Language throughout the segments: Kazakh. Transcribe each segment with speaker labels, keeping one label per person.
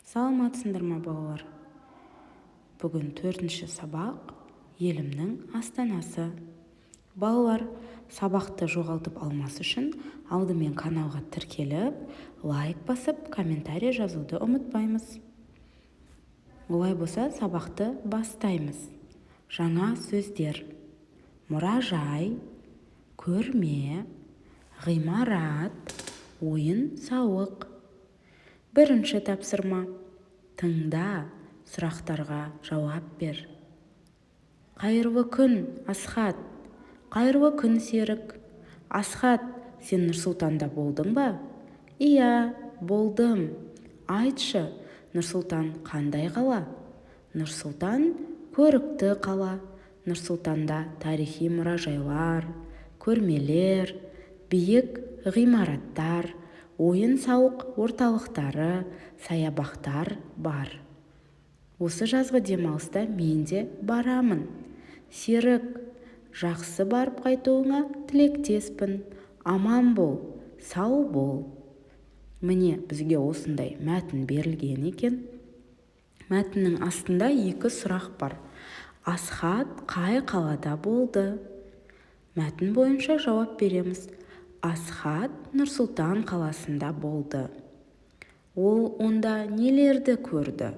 Speaker 1: Саламатсыңдар ма балалар? Бүгін 4-ші сабақ елімнің астанасы. Балалар, сабақты жоғалтып алмас үшін алдымен каналға тіркеліп, лайк басып, комментарий жазуды ұмытпаймыз. Олай болса, сабақты бастаймыз. Жаңа сөздер: мұражай, көрме, ғимарат, ойын-сауық. Бірінші тапсырма: тыңда, сұрақтарға жауап бер. Қайырлы күн, Асхат. Қайырлы күн, Серік. Асхат, сен Нұрсұлтанда болдың ба? Иә, болдым. Айтшы, Нұрсұлтан қандай қала? Нұрсұлтан көрікті қала. Нұрсұлтанда тарихи мұражайлар, көрмелер, биік ғимараттар, ойын-сауық орталықтары, саябақтар бар. Осы жазғы демалыста мен де барамын. Серік, жақсы барып қайтуыңа тілектеспін. Аман бол, сау бол. Міне, бізге осындай мәтін берілген екен. Мәтіннің астында 2 сұрақ бар. Асхат қай қалада болды? Мәтін бойынша жауап береміз. Асхат Нұрсұлтан қаласында болды. Ол онда нелерді көрді?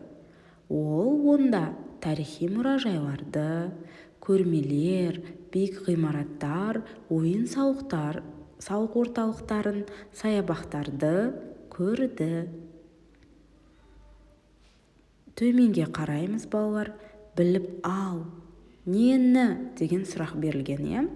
Speaker 1: Ол онда тарихи мұражайларды, көрмелер, биік ғимараттар, ойын-сауық орталықтарын, саябақтарды көрді. Төменге қараймыз, балалар. Біліп ал. Нені деген сұрақ берілген,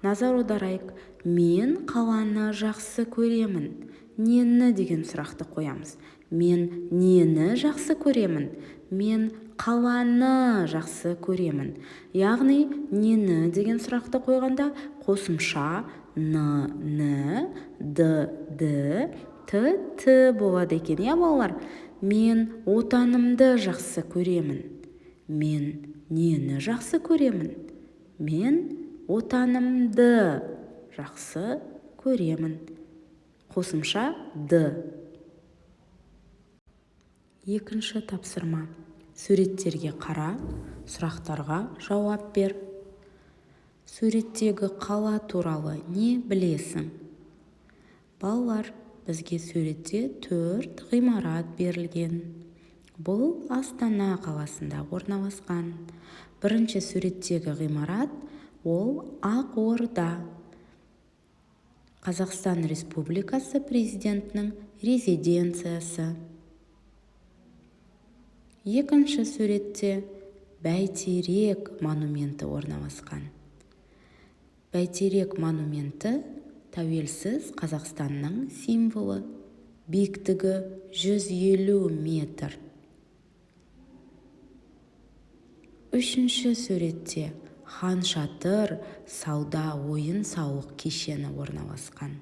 Speaker 1: Назар аударайық. Мен қаланы жақсы көремін. Нені деген сұрақты қоямыз. Мен нені жақсы көремін? Мен қаланы жақсы көремін. Яғни, нені деген сұрақты қойғанда қосымша н, д, т болады екен, балалар? Мен отанымды жақсы көремін. Мен нені жақсы көремін? Мен отанымды жақсы көремін. Қосымша д. Екінші тапсырма: суреттерге қара, сұрақтарға жауап бер. Суреттегі қала туралы не білесің? Балалар, бізге суретте 4 ғимарат берілген. Бұл Астана қаласында орналасқан. Бірінші суреттегі ғимарат ол Ақорда, Қазақстан Республикасы президентінің резиденциясы. Екінші суретте Бәйтерек монументі орналасқан. Бәйтерек монументі тәуелсіз Қазақстанның символы. Биіктігі 150 метр. Үшінші суретте Хан Шатыр сауда ойын-сауық кешені орналасқан.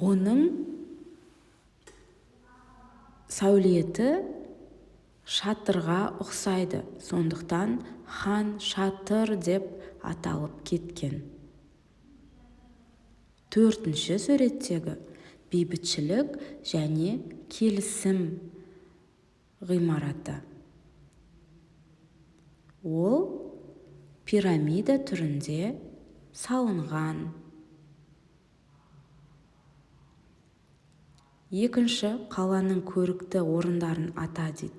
Speaker 1: Оның сәулеті шатырға ұқсайды, сондықтан Хан Шатыр деп аталып кеткен. Төртінші суреттегі бейбітшілік және келісім ғимараты. Ол пирамида түрінде салынған. Екінші, қаланың көрікті орындарын ата дейді.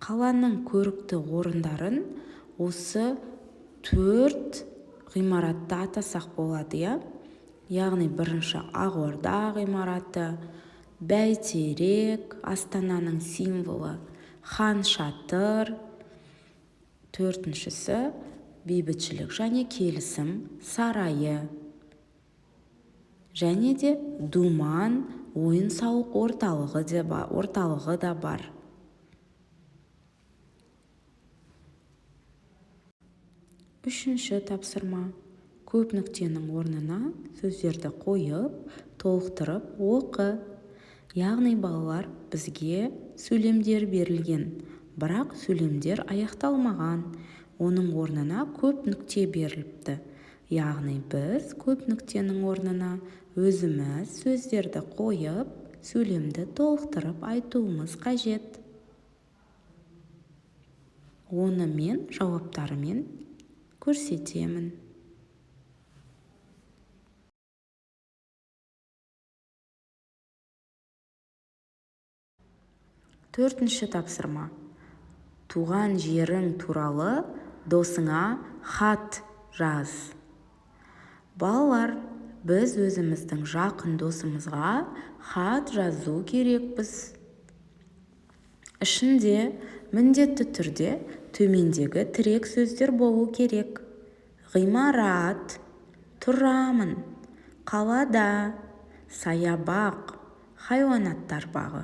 Speaker 1: Қаланың көрікті орындарын осы 4 ғимаратта атасақ болады, Яғни бірінші Ақорда ғимараты, Бәйтерек, Астананың символы, Хан Шатыр, 4-шісі бейбітшілік және келісім сарайы. Және де Думан ойын-сауық орталығы да бар. Үшінші тапсырма: көп нүктенің орнына сөздерді қойып, толықтырып оқы. Яғни, балалар, бізге сөйлемдер берілген, бірақ сөйлемдер аяқталмаған. Оның орнына көп нүкте беріліпті. Яғни біз көп нүктенің орнына өзіміз сөздерді қойып, сөйлемді толықтырып айтуымыз қажет. Оны мен жауаптарымен көрсетемін. Төртінші тапсырма. Туған жерің туралы досыңа хат жаз. Балалар, біз өзіміздің жақын досымызға хат жазу керекпіз. Ішінде міндетті түрде төмендегі тірек сөздер болу керек. Ғимарат, тұрамын, қалада, саябақ, хайуанаттар бағы.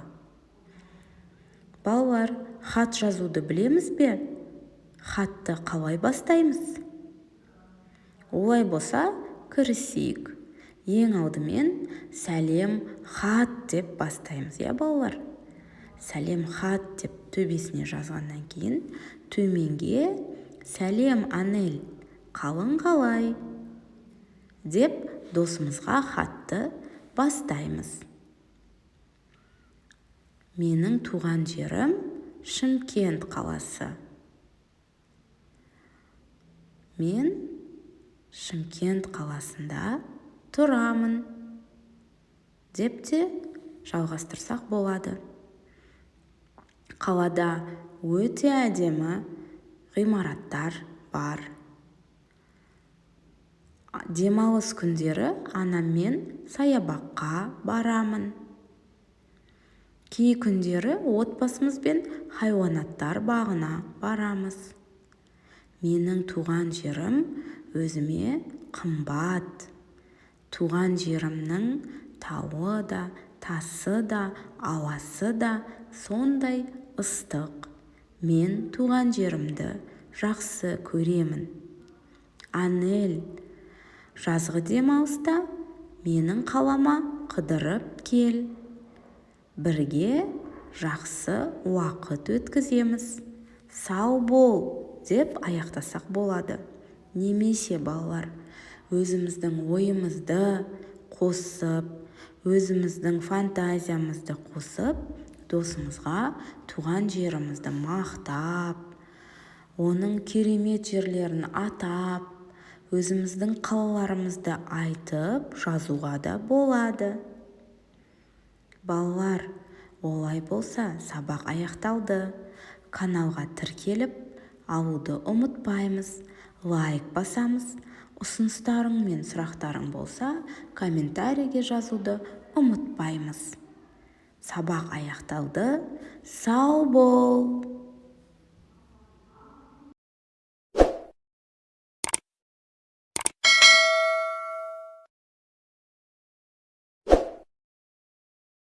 Speaker 1: Балалар, хат жазуды білеміз бе? Хатты қалай бастаймыз? Олай болса, кірісейік. Ең алдымен сәлем хат деп бастаймыз, балалар? Сәлем хат деп төбесіне жазғаннан кейін, төменге сәлем Анель, қалың қалай? Деп досымызға хатты бастаймыз. Менің туған жерім Шымкент қаласы. Мен Шымкент қаласында тұрамын. Деп те жалғастырсақ болады. Қалада өте әдемі ғимараттар бар. Демалыс күндері анаммен саябаққа барамын. Кей күндері отбасымызбен хайуанаттар бағына барамыз. Менің туған жерім өзіме қымбат. Туған жерімнің тауы да, тасы да, ауасы да сондай ыстық. Мен туған жерімді жақсы көремін. Анель, жазғы демалыста менің қалама қыдырып кел. Бірге жақсы уақыт өткіземіз. Сау бол деп аяқтасақ болады. Немесе балалар, өзіміздің ойымызды қосып, өзіміздің фантазиямызды қосып, досымызға туған жерімізді мақтап, оның керемет жерлерін атап, өзіміздің қалаларымызды айтып жазуға да болады. Балалар, олай болса, сабақ аяқталды. Каналға тіркеліп алуды ұмытпаймыз. Лайк басамыз. Ұсыныстарың мен сұрақтарың болса, комментарийге жазуды ұмытпаймыз. Сабақ аяқталды. Сау бол!